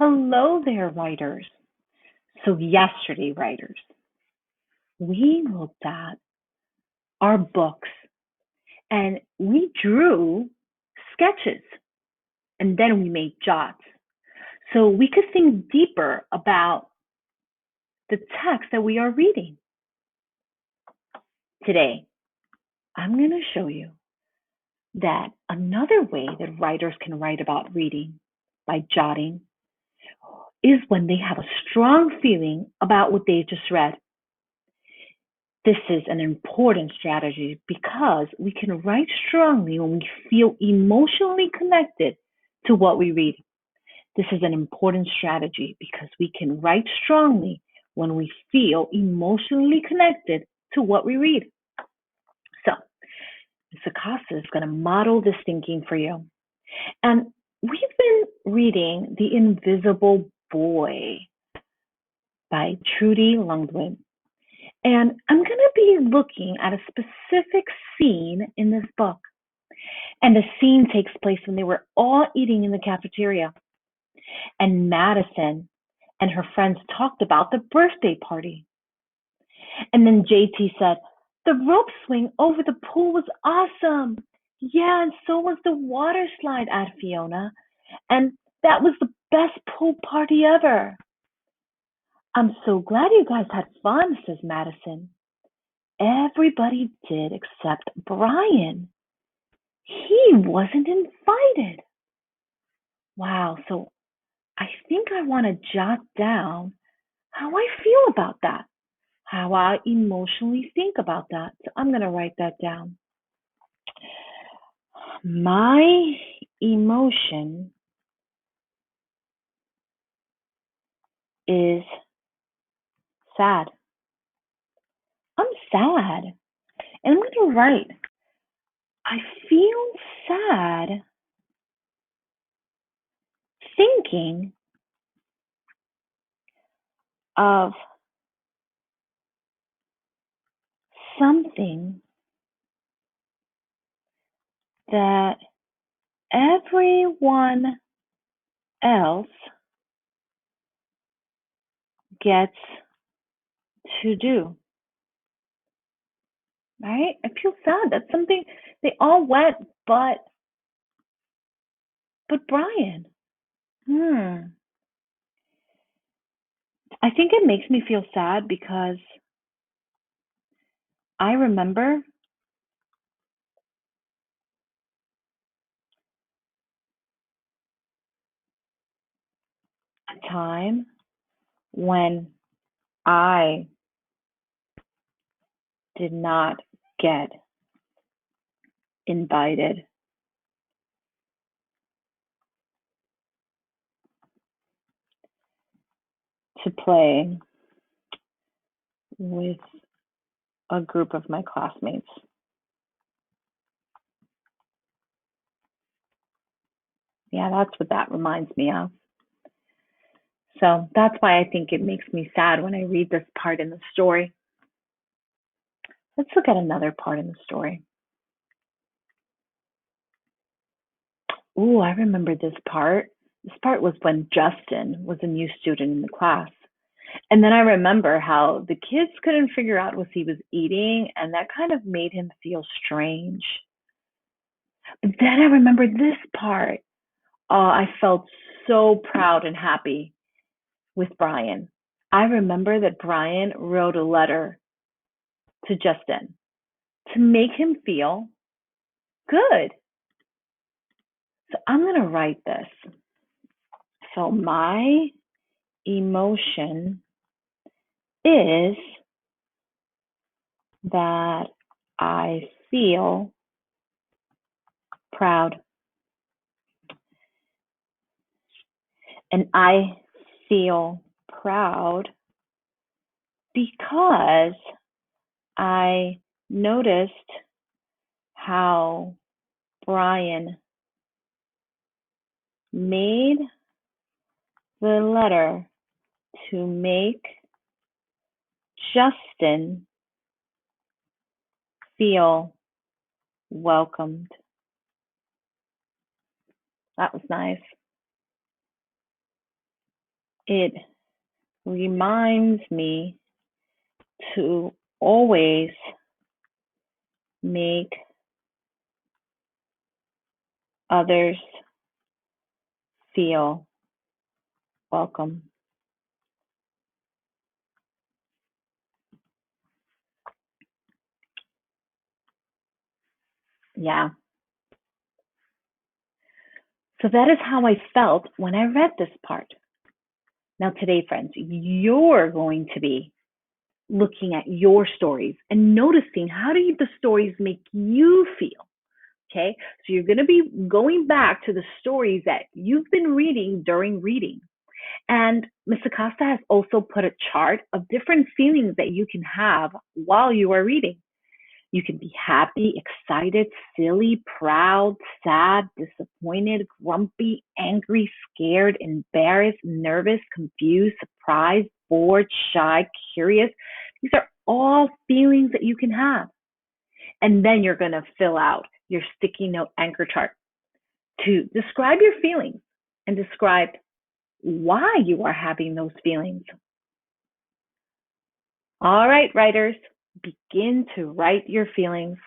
Hello there, writers. So, yesterday, writers, we looked at our books and we drew sketches and then we made jots so we could think deeper about the text that we are reading. Today, I'm going to show you that another way that writers can write about reading by jotting is when they have a strong feeling about what they just read. This is an important strategy because we can write strongly when we feel emotionally connected to what we read. This is an important strategy because we can write strongly when we feel emotionally connected to what we read. So, Ms. Acosta is going to model this thinking for you. And we've been reading The Invisible Boy by Trudy Lundgren. And I'm going to be looking at a specific scene in this book. And the scene takes place when they were all eating in the cafeteria. And Madison and her friends talked about the birthday party. And then JT said, the rope swing over the pool was awesome. Yeah, and so was the water slide at Fiona. And that was the best pool party ever. I'm so glad you guys had fun, says Madison. Everybody did except Brian. He wasn't invited. Wow, so I think I want to jot down how I feel about that, how I emotionally think about that. So I'm going to write that down. My emotion is sad. I'm sad. And I'm going to write, I feel sad thinking of something that everyone else gets to do. Right? I feel sad. That's something they all went, but Brian. I think it makes me feel sad because I remember a time when I did not get invited to play with a group of my classmates. Yeah, that's what that reminds me of. So that's why I think it makes me sad when I read this part in the story. Let's look at another part in the story. Ooh, I remember this part. This part was when Justin was a new student in the class. And then I remember how the kids couldn't figure out what he was eating, and that kind of made him feel strange. But then I remember this part. Oh, I felt so proud and happy with Brian. I remember that Brian wrote a letter to Justin to make him feel good. So I'm going to write this. So my emotion is that I feel proud. And I feel proud because I noticed how Brian made the letter to make Justin feel welcomed. That was nice. It reminds me to always make others feel welcome. Yeah. So that is how I felt when I read this part. Now, today, friends, you're going to be looking at your stories and noticing how do the stories make you feel. Okay, so you're going to be going back to the stories that you've been reading during reading. And Ms. Acosta has also put a chart of different feelings that you can have while you are reading. You can be happy, excited, silly, proud, sad, disappointed, grumpy, angry, scared, embarrassed, nervous, confused, surprised, bored, shy, curious. These are all feelings that you can have. And then you're going to fill out your sticky note anchor chart to describe your feelings and describe why you are having those feelings. All right, writers, begin to write your feelings.